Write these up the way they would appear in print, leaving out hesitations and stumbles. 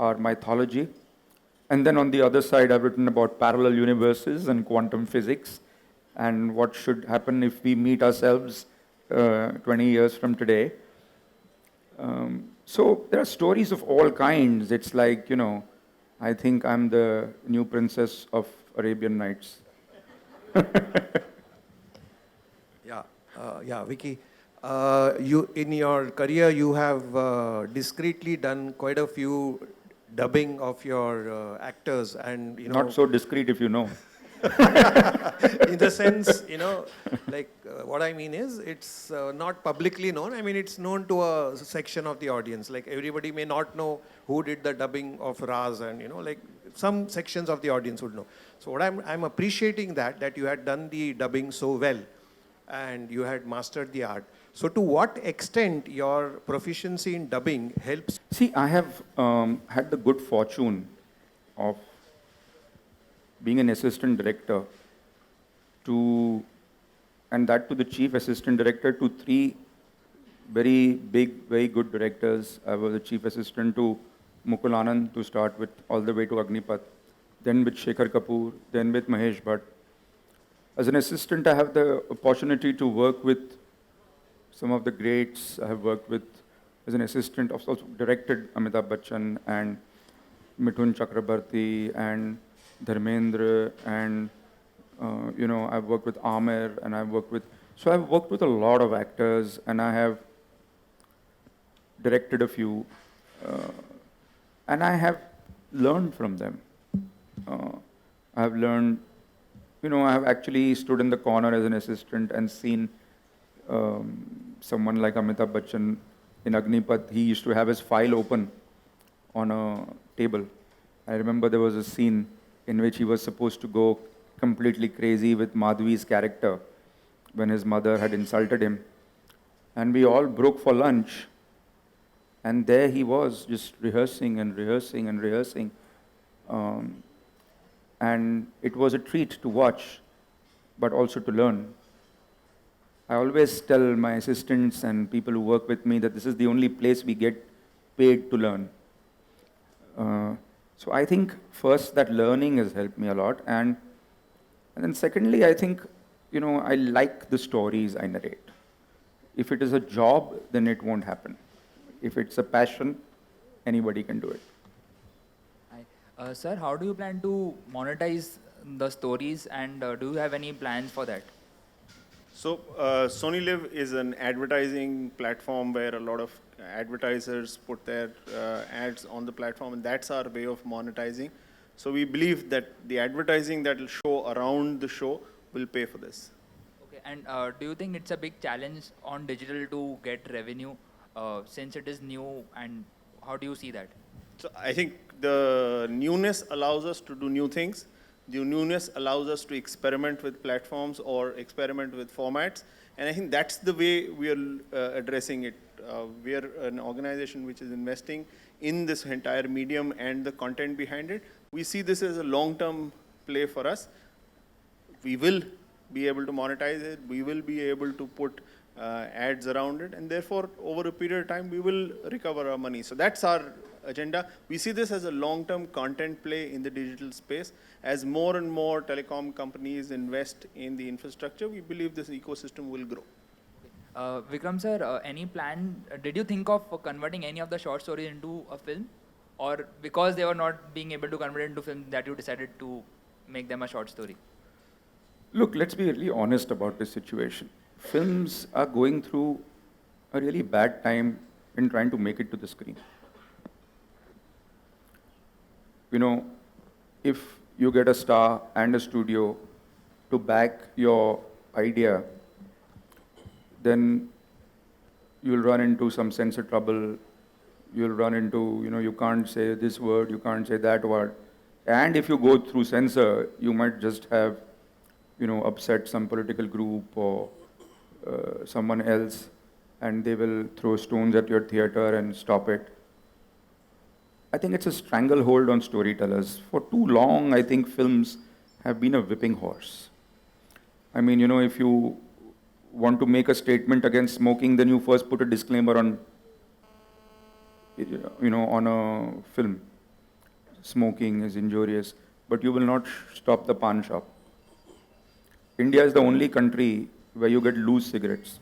are mythology. And then on the other side, I've written about parallel universes and quantum physics and what should happen if we meet ourselves 20 years from today. So there are stories of all kinds. It's like, I think I'm the new princess of Arabian Nights. Yeah, Vicky. You in your career, you have discreetly done quite a few dubbing of your actors, and Not so discreet if you know. in the sense, what I mean is, it's not publicly known. I mean, it's known to a section of the audience. Like everybody may not know who did the dubbing of Raz, and like some sections of the audience would know. So what I'm appreciating that you had done the dubbing so well, and you had mastered the art. So to what extent your proficiency in dubbing helps? See, I have had the good fortune of being an assistant director to, and that to the chief assistant director to three very big, very good directors. I was the chief assistant to Mukul Anand to start with, all the way to Agnipath, then with Shekhar Kapoor, then with Mahesh Bhatt. As an assistant, I have the opportunity to work with some of the greats. I have worked with, as an assistant, also directed Amitabh Bachchan and Mithun Chakrabarti and Dharmendra, and I've worked with Amir, and I've worked with a lot of actors, and I have directed a few, and I have learned from them. I have learned, I have actually stood in the corner as an assistant and seen someone like Amitabh Bachchan in Agnipath. He used to have his file open on a table. I remember there was a scene in which he was supposed to go completely crazy with Madhvi's character when his mother had insulted him. And we all broke for lunch. And there he was, just rehearsing and rehearsing and rehearsing. And it was a treat to watch, but also to learn. I always tell my assistants and people who work with me that this is the only place we get paid to learn. So I think first that learning has helped me a lot, and then secondly, I think I like the stories I narrate. If it is a job, then it won't happen. If it's a passion, anybody can do it. Hi. Sir, how do you plan to monetize the stories, and do you have any plans for that? So Sony Live is an advertising platform where a lot of advertisers put their ads on the platform, and that's our way of monetizing. So we believe that the advertising that will show around the show will pay for this. Okay, and do you think it's a big challenge on digital to get revenue since it is new, and how do you see that? So I think the newness allows us to do new things. The newness allows us to experiment with platforms or experiment with formats. And I think that's the way we are addressing it. We are an organization which is investing in this entire medium and the content behind it. We see this as a long-term play for us. We will be able to monetize it. We will be able to put ads around it. And therefore, over a period of time, we will recover our money. So that's our agenda. We see this as a long-term content play in the digital space. As more and more telecom companies invest in the infrastructure, we believe this ecosystem will grow. Vikram sir, any plan, did you think of converting any of the short stories into a film? Or because they were not being able to convert it into film, that you decided to make them a short story? Look, let's be really honest about this situation. Films are going through a really bad time in trying to make it to the screen. If you get a star and a studio to back your idea, then you'll run into some censor trouble. You'll run into, you can't say this word, you can't say that word. And if you go through censor, you might just have, upset some political group or someone else, and they will throw stones at your theater and stop it. I think it's a stranglehold on storytellers. For too long, I think films have been a whipping horse. I mean, if you want to make a statement against smoking, then you first put a disclaimer on, on a film. smoking is injurious, but you will not stop the pan shop. India is the only country where you get loose cigarettes.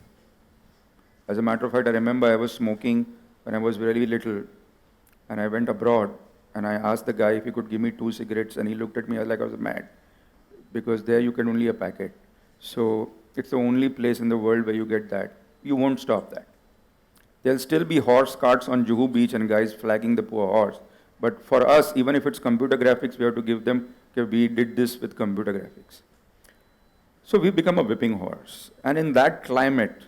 As a matter of fact, I remember I was smoking when I was very little, and I went abroad, and I asked the guy if he could give me 2 cigarettes, and he looked at me like I was mad, because there you can only a packet. So it's the only place in the world where you get that. You won't stop that. There'll still be horse carts on Juhu Beach and guys flagging the poor horse. But for us, even if it's computer graphics, we have to give them, okay, we did this with computer graphics. So we become a whipping horse. And in that climate,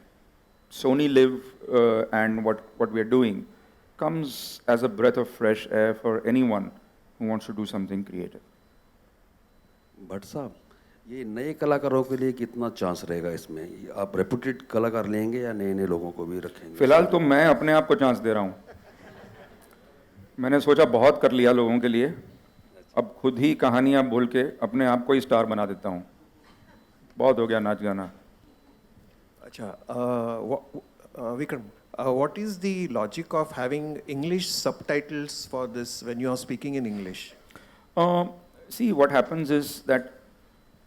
Sony Live and what we are doing comes as a breath of fresh air for anyone who wants to do something creative. Bhatt साहब, ये नए कलाकारों के लिए कितना chance रहेगा इसमें? आप रेपुटेड कलाकार लेंगे या नए नए लोगों को भी रखेंगे? फिलहाल तो मैं अपने आप को चांस दे रहा हूँ. मैंने सोचा बहुत कर लिया लोगों के लिए, अब खुद ही कहानियाँ बोल के अपने आप को ही स्टार बना देता हूँ. बहुत हो गया नाच गाना. Acha, Vikram, what is the logic of having English subtitles for this when you are speaking in English? See, what happens is that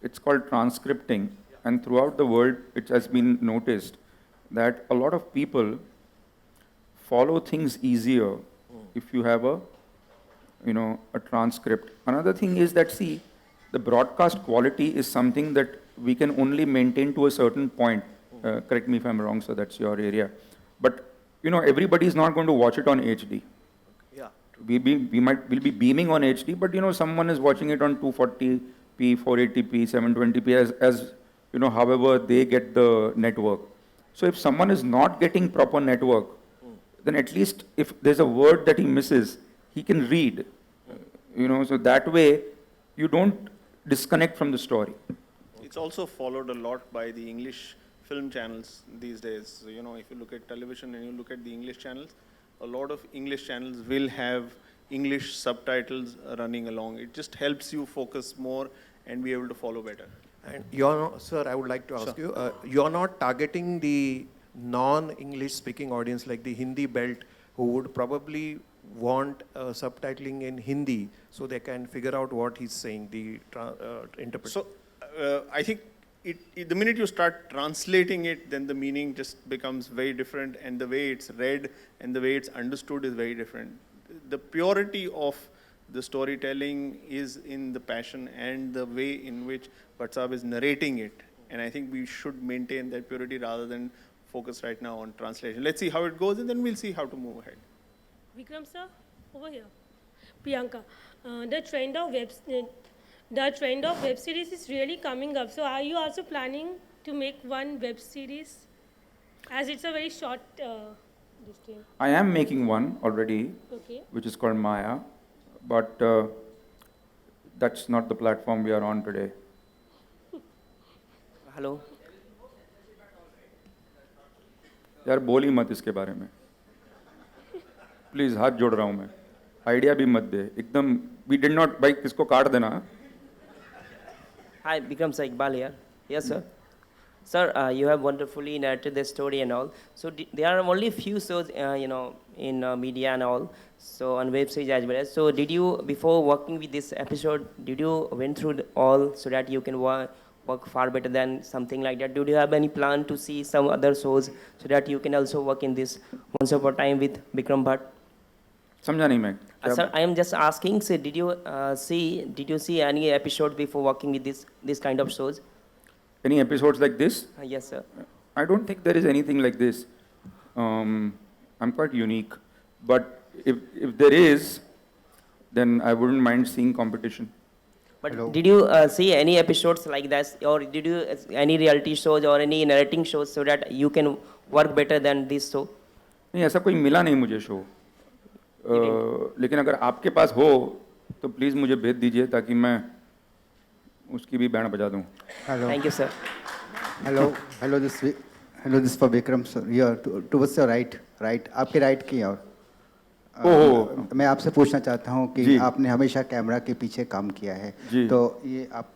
it's called transcripting, and throughout the world it has been noticed that a lot of people follow things easier if you have a transcript. Another thing is that, see, the broadcast quality is something that we can only maintain to a certain point. Correct me if I'm wrong, so that's your area. But everybody is not going to watch it on HD. Yeah. We'll be beaming on HD, but someone is watching it on 240p, 480p, 720p as however they get the network. So if someone is not getting proper network, then at least if there's a word that he misses, he can read. So that way you don't disconnect from the story. It's also followed a lot by the English film channels these days. So, if you look at television and you look at the English channels, a lot of English channels will have English subtitles running along. It just helps you focus more and be able to follow better. And sir, I would like to ask you, you're not targeting the non-English speaking audience like the Hindi belt who would probably want subtitling in Hindi so they can figure out what he's saying, the interpret. So I think the minute you start translating it, then the meaning just becomes very different, and the way it's read and the way it's understood is very different. The purity of the storytelling is in the passion and the way in which Bhatt Sahab is narrating it. And I think we should maintain that purity rather than focus right now on translation. Let's see how it goes, and then we'll see how to move ahead. Vikram sir, over here. Priyanka, the trend of web series is really coming up. So are you also planning to make one web series? As it's a very short distance. I am making one already, Okay. which is called Maya, but that's not the platform we are on today. Hello यार बोल ही मत इसके बारे में, please हाथ जोड़ रहा हूँ मैं, आइडिया भी मत दे एकदम. वी डिड नॉट, भाई किसको काट देना. Hi, Vikram sir, Iqbal here. Yes, sir. Sir, you have wonderfully narrated the story and all. So there are only few shows, in media and all. So on web series as well. So did you, before working with this episode, did you went through all so that you can work far better than something like that? Do you have any plan to see some other shows so that you can also work in this Once Upon a Time with Vikram Bhatt? समझा नहीं मैं. Sir, I am just asking. So did you see any episode before working with this kind of shows? Any episodes like this? Yes, sir. I don't think there is anything like this. I'm quite unique, but if there is, then I wouldn't mind seeing competition. But Hello. did you see any episodes like that, or did you any reality shows or any narrating shows so that you can work better than this show? नहीं, ऐसा कोई मिला नहीं मुझे show. लेकिन अगर आपके पास हो तो प्लीज़ मुझे भेज दीजिए ताकि मैं उसकी भी बैंड बजा दूं. Hello. Thank you, sir. Hello. This is for Vikram sir. Here, towards your right. आपके right की ओर. मैं आपसे पूछना चाहता हूँ कि आपने हमेशा कैमरा के पीछे काम किया है, तो ये आप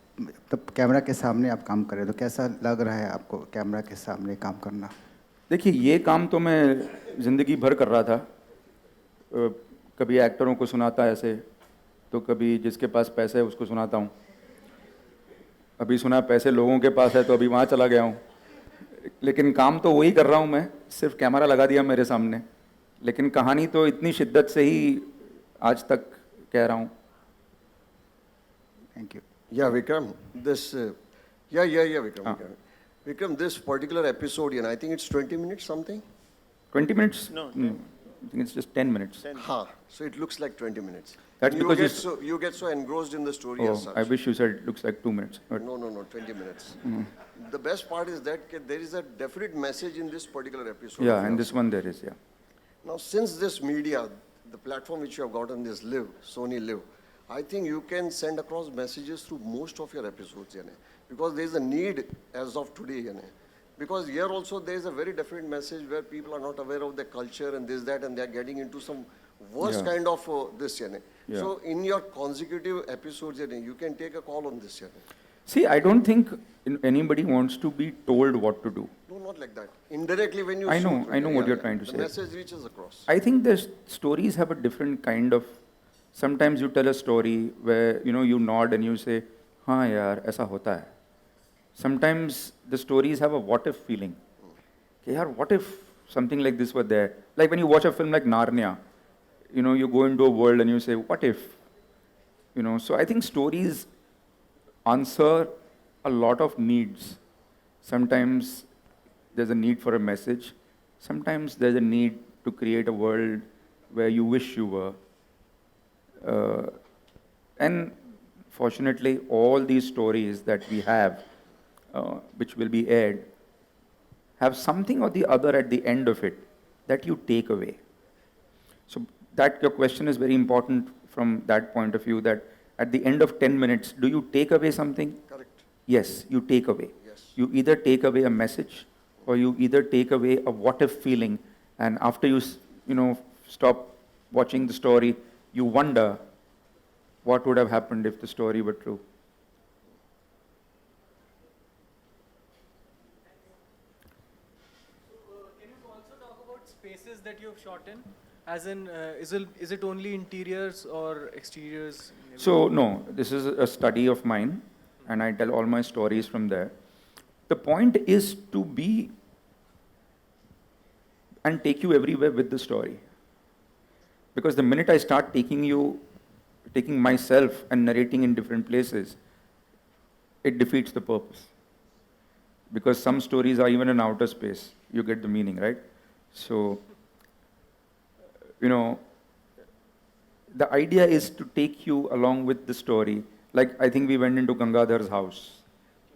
तब कैमरा के सामने आप काम कर रहे हो, तो कैसा लग रहा है आपको कैमरा के सामने काम करना? देखिए, ये काम तो मैं ज़िंदगी भर कर रहा था. कभी एक्टरों को सुनाता ऐसे, तो कभी जिसके पास पैसे है उसको सुनाता हूँ, अभी सुना पैसे लोगों के पास है तो अभी वहाँ चला गया हूँ, लेकिन काम तो वही कर रहा हूँ मैं, सिर्फ कैमरा लगा दिया मेरे सामने, लेकिन कहानी तो इतनी शिद्दत से ही आज तक कह रहा हूँ. Thank you. Yeah, Vikram, this, Vikram. Vikram, this particular episode, I think it's 20 minutes something? 20 minutes? No, I think it's just 10 minutes. So it looks like 20 minutes. That's you because you get so engrossed in the story as Oh, such. I wish you said it looks like 2 minutes. But No, 20 minutes. The best part is that there is a definite message in this particular episode. yeah, of and yours. this one there is, yeah. Now, since this media, the platform which you have gotten, this Live, Sony Live, I think you can send across messages through most of your episodes, because there is a need as of today. Because here also there is a very different message where people are not aware of the culture and this, that, and they are getting into some worse Yeah. kind of this. Yeah. So in your consecutive episodes, you can take a call on this. See, I don't think anybody wants to be told what to do. No, not like that. Indirectly when you I know- shoot, I know what you're trying to the say. message reaches across. I think the stories have a different kind of. Sometimes you tell a story where you nod and you say, "हाँ यार, ऐसा होता है." Sometimes the stories have a what if feeling. Okay, yaar, what if something like this were there? Like when you watch a film like Narnia, you go into a world and you say, "What if?" So I think stories answer a lot of needs. Sometimes there's a need for a message. Sometimes there's a need to create a world where you wish you were. And fortunately, all these stories that we have, which will be aired, have something or the other at the end of it that you take away. So that your question is very important from that point of view, that at the end of 10 minutes, do you take away something? Correct. Yes, you take away. Yes. You either take away a message or you either take away a what if feeling, and after you stop watching the story, you wonder what would have happened if the story were true. Can you also talk about spaces that you've shot in? As in, is it only interiors or exteriors? So, no, this is a study of mine, and I tell all my stories from there. The point is to be and take you everywhere with the story. Because the minute I start taking myself and narrating in different places, it defeats the purpose. Because some stories are even in outer space. You get the meaning, right? So, the idea is to take you along with the story. Like, I think we went into Gangadhar's house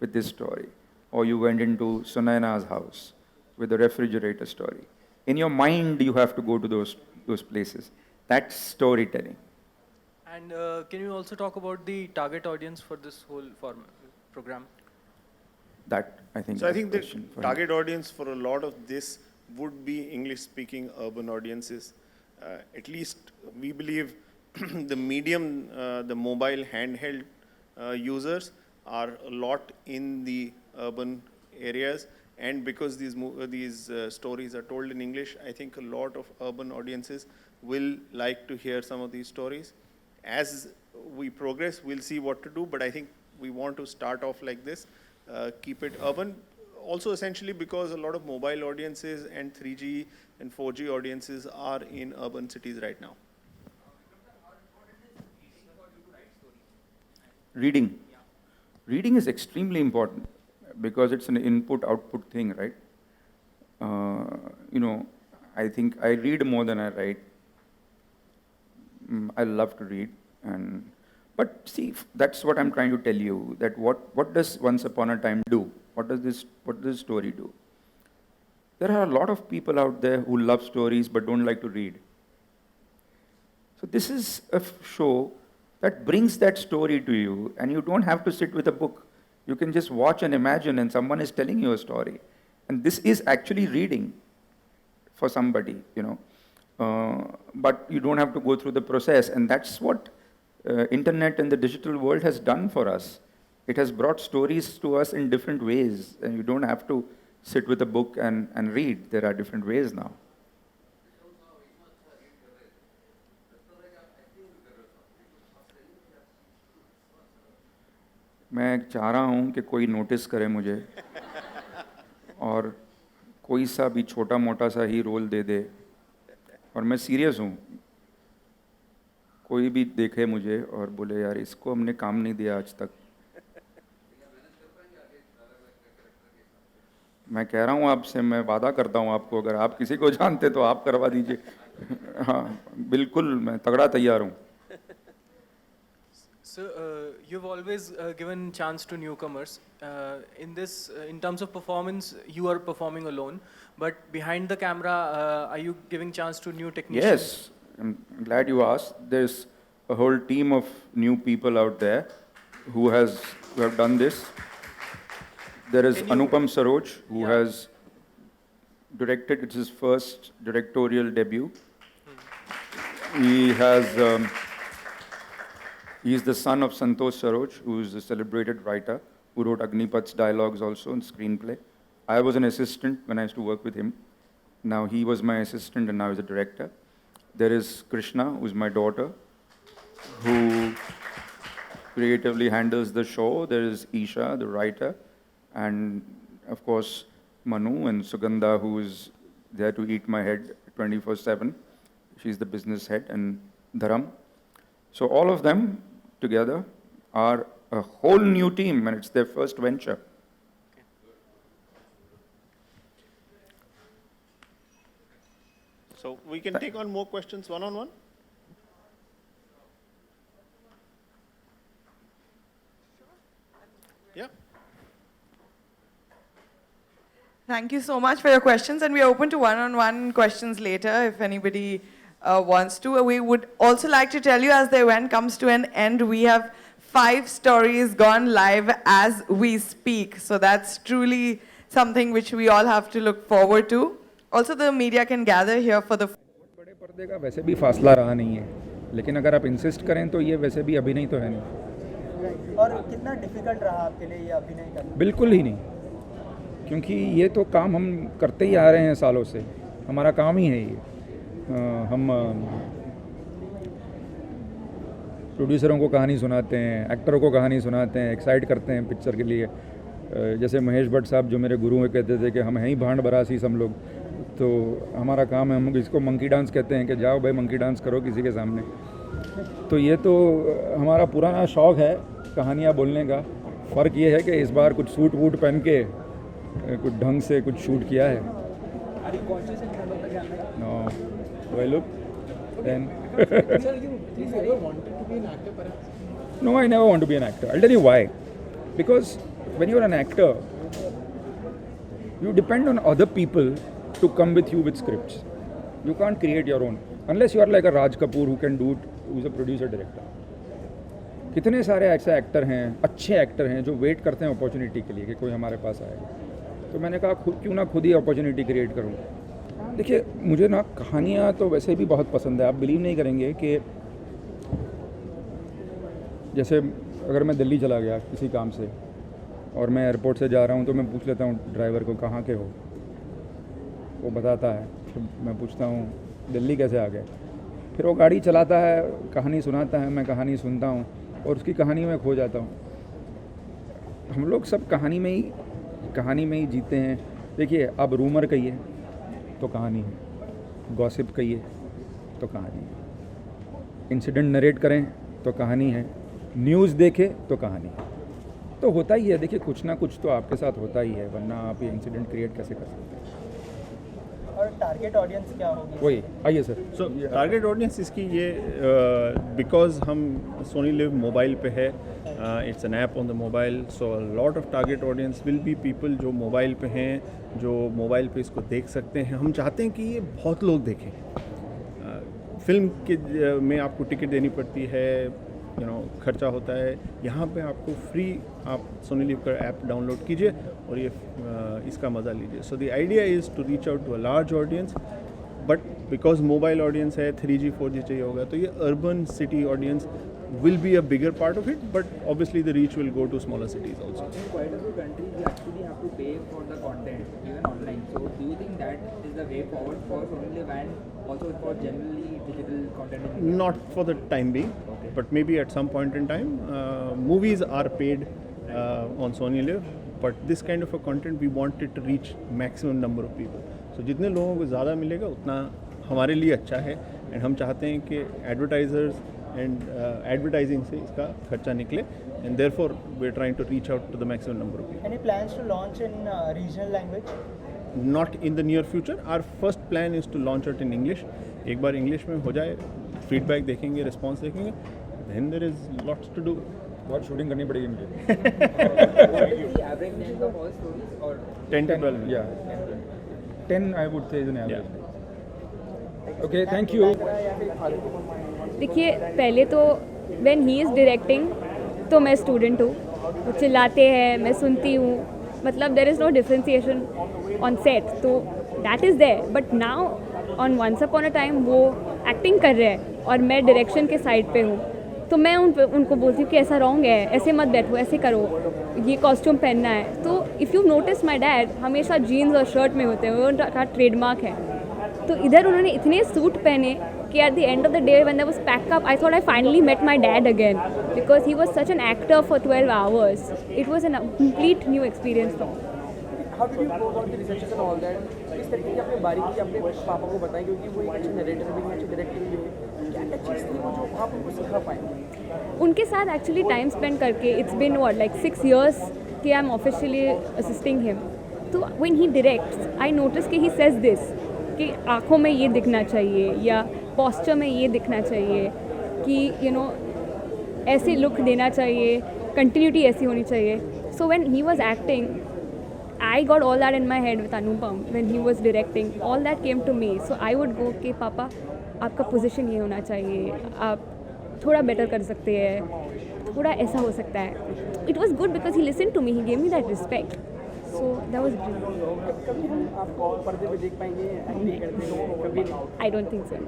with this story. Or you went into Sunaina's house with the refrigerator story. In your mind, you have to go to those places. That's storytelling. And can you also talk about the target audience for this whole program? That, I think, So I is a think the question for him. target audience for a lot of this would be English-speaking urban audiences. At least we believe the medium, the mobile handheld users are a lot in the urban areas, and because these stories are told in English, I think a lot of urban audiences will like to hear some of these stories. As we progress, we'll see what to do, but I think we want to start off like this, keep it urban. Also essentially because a lot of mobile audiences and 3G and 4G audiences are in urban cities right now. Reading. Reading is extremely important because it's an input-output thing, right? I think I read more than I write. I love to read, but see, that's what I'm trying to tell you. That what does Once Upon a Time do? What does this story do? There are a lot of people out there who love stories but don't like to read. So this is a show that brings that story to you, and you don't have to sit with a book. You can just watch and imagine, and someone is telling you a story. And this is actually reading for somebody, but you don't have to go through the process, and that's what internet and the digital world has done for us. It has brought stories to us in different ways, and you don't have to sit with a book and read. There are different ways now. मैं चाह रहा हूँ कि कोई notice करे मुझे और कोई सा भी छोटा मोटा सा ही रोल दे दे, और मैं सीरियस हूँ। कोई भी देखे मुझे और बोले यार इसको हमने काम नहीं दिया आज तक, मैं कह रहा हूँ आपसे, मैं वादा करता हूँ आपको, अगर आप किसी को जानते तो आप करवा दीजिए। हाँ बिल्कुल, मैं तगड़ा तैयार हूँ। So you've always given chance to newcomers. In this, in terms of performance, you are performing alone. But behind the camera, are you giving chance to new technicians? Yes, I'm glad you asked. There's a whole team of new people out there who have done this. There is Anupam Saroj, who has directed. It's his first directorial debut. He has. He is the son of Santosh Saroj, who is a celebrated writer who wrote Agnipath's dialogues also in screenplay. I was an assistant when I used to work with him. Now he was my assistant and now he's a director. There is Krishna, who is my daughter, who creatively handles the show. There is Isha, the writer, and of course Manu and Sugandha, who is there to eat my head 24/7. She's the business head, and Dharam. So all of them together are a whole new team, and it's their first venture. So we can take on more questions one-on-one. Yeah. Thank you so much for your questions, and we are open to one-on-one questions later if anybody wants to. We would also like to tell you, as the event comes to an end, we have 5 stories gone live as we speak. So that's truly something which we all have to look forward to. Also, the media can gather here for the... बड़े पर्दे का वैसे भी फासला रहा नहीं है, लेकिन अगर आप इंसिस्ट करें तो ये वैसे भी अभिनय तो है नहीं। और कितना डिफिकल्ट रहा आपके लिए ये अभिनय करना? बिल्कुल ही नहीं, क्योंकि ये तो काम हम करते ही आ रहे हैं सालों से, हमारा काम ही है ये। हम प्रोड्यूसरों को कहानी सुनाते हैं, एक्टरों को कहानी सुनाते हैं, एक्साइट करते हैं पिक्चर के लिए। जैसे महेश भट्ट साहब जो मेरे गुरु हैं कहते थे कि हम हैं ही भांड बरासी सब लोग, तो हमारा काम है, हम इसको मंकी डांस कहते हैं कि जाओ भाई मंकी डांस करो किसी के सामने। तो ये तो हमारा पुराना शौक़ है कहानियाँ बोलने का। फ़र्क ये है कि इस बार कुछ सूट वूट पहन के कुछ ढंग से कुछ शूट किया है। No Do I look? Then. Sir, you ever wanted to be an actor, perhaps? No, I never want to be an actor. I'll tell you why. Because when you're an actor, you depend on other people to come with you with scripts. You can't create your own. Unless you are like a Raj Kapoor who can do it, who's a producer director. कितने सारे ऐसे actor हैं, अच्छे actor हैं जो wait करते हैं opportunity के लिए कि कोई हमारे पास आएगा। तो मैंने कहा क्यों ना खुद ही अपॉर्चुनिटी क्रिएट करूँ। देखिए मुझे ना कहानियाँ तो वैसे भी बहुत पसंद है। आप बिलीव नहीं करेंगे कि जैसे अगर मैं दिल्ली चला गया किसी काम से और मैं एयरपोर्ट से जा रहा हूँ तो मैं पूछ लेता हूँ ड्राइवर को कहाँ के हो, वो बताता है। फिर मैं पूछता हूँ दिल्ली कैसे आ गए, फिर वो गाड़ी चलाता है, कहानी सुनाता है, मैं कहानी सुनता हूँ और उसकी कहानी में खो जाता हूँ। हम लोग सब कहानी में ही जीते हैं। देखिए आप रूमर कहिए तो कहानी है, गॉसिप कहिए तो कहानी है, इंसिडेंट नरेट करें तो कहानी है, न्यूज़ देखें तो कहानी है। तो होता ही है, देखिए कुछ ना कुछ तो आपके साथ होता ही है, वरना आप ये इंसिडेंट क्रिएट कैसे कर सकते हैं। और टारगेट ऑडियंस क्या होगी? वही आइए सर। सो टारगेट ऑडियंस इसकी ये बिकॉज हम सोनी लिव मोबाइल पे है, it's an app on the mobile, so lot of target audience will be people जो मोबाइल पे हैं, जो मोबाइल पे इसको देख सकते हैं। हम चाहते हैं कि ये बहुत लोग देखें। फिल्म के में आपको टिकट देनी पड़ती है, खर्चा होता है। यहाँ पे आपको फ्री आप सोनी लिव का ऐप डाउनलोड कीजिए और ये इसका मज़ा लीजिए। So the idea is to reach out to a large audience, but because mobile audience है, 3G 4G चाहिए होगा, तो ये urban city audience will be a bigger part of it, but obviously the reach will go to smaller cities also. In quite a few countries, you actually have to pay for the content, even online. So, do you think that is the way forward for Sony Live and also for generally digital content in India? Not for the time being, but maybe at some point in time. Movies are paid on Sony Live, but this kind of a content we want it to reach maximum number of people. So जितने लोगों को ज़्यादा मिलेगा उतना हमारे लिए अच्छा है, एंड हम चाहते हैं कि एडवर्टाइजर्स एंड एडवर्टाइजिंग से इसका खर्चा निकले, and therefore we are trying to reach out to the maximum number of people. Any plans to launch in regional language? Not in the near future. Our first plan is to launch it in English. एक बार English में हो जाए, feedback देखेंगे, response देखेंगे, then there is lots to do. बहुत shooting करनी पड़ेगी इनकी. What is the average length of all stories? Or 10 to 12. Yeah, 10 I would say is an average. Okay, thank you. देखिए, पहले तो when he is directing तो मैं student हूँ, वो चिल्लाते हैं, मैं सुनती हूँ, मतलब there is no differentiation on set, तो that is there. But now on Once Upon a Time वो एक्टिंग कर रहे हैं और मैं डायरेक्शन के साइड पे हूँ, तो मैं उनको बोलती हूँ कि ऐसा रॉन्ग है, ऐसे मत बैठो, ऐसे करो, ये कॉस्ट्यूम पहनना है. तो if you notice my dad हमेशा जीन्स और शर्ट में होते हैं, वो उनका ट्रेडमार्क है. तो इधर उन्होंने इतने सूट पहने कि at the end of the day when I was pack up I thought I finally met my dad again, because he was such an actor for 12 hours. It was an complete new experience for me. How did you go about the researches and all that? किस तरीके की आपने बारीकी अपने पापा को बताई, क्योंकि वो एक अच्छे नरेटर भी हैं, अच्छे डायरेक्टर भी हैं, क्या क्या चीज़ थी वो जो आप उनको सिखा पाए? उनके साथ एक्चुअली टाइम स्पेंड करके it's been what like 6 years कि I am officially assisting him. तो when he directs I notice कि ही सेज दिस कि आँखों में ये दिखना चाहिए या पोस्चर में ये दिखना चाहिए कि यू नो ऐसे लुक देना चाहिए, कंटिन्यूटी ऐसी होनी चाहिए. So when he was acting I got all that in my head with Anupam when he was directing. All that came to me. So I would go कि पापा आपका position ये होना चाहिए, आप थोड़ा बेटर कर सकते हैं, थोड़ा ऐसा हो सकता है. It was good because he listened to me. He gave me that respect. So that was great. कभी हम आपको पर्दे पे देख पाएंगे एक्टिंग करते हो? कभी नहीं. I don't think so.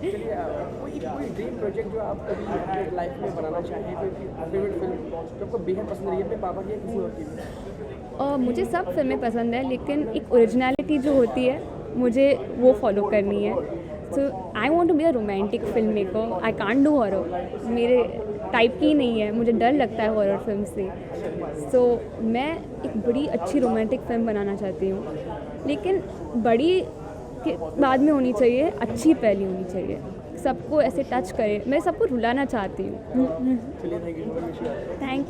चलिए, कोई ड्रीम प्रोजेक्ट जो आप कभी अपने लाइफ में बनाना चाहें, कोई फेवरेट फिल्म जो आपको बेहद पसंद रही है अपने पापा की या किसी और की? मुझे सब फिल्में पसंद है, लेकिन एक ओरिजिनलिटी जो होती है मुझे वो फॉलो करनी है. So I want to be a romantic film maker. I can't do horror, मेरे टाइप की नहीं है, मुझे डर लगता है हॉरर फिल्म से. सो मैं एक बड़ी अच्छी रोमांटिक फिल्म बनाना चाहती हूँ, लेकिन बड़ी के बाद में होनी चाहिए, अच्छी पहली होनी चाहिए, सबको ऐसे टच करे. मैं सबको रुलाना चाहती हूँ. थैंक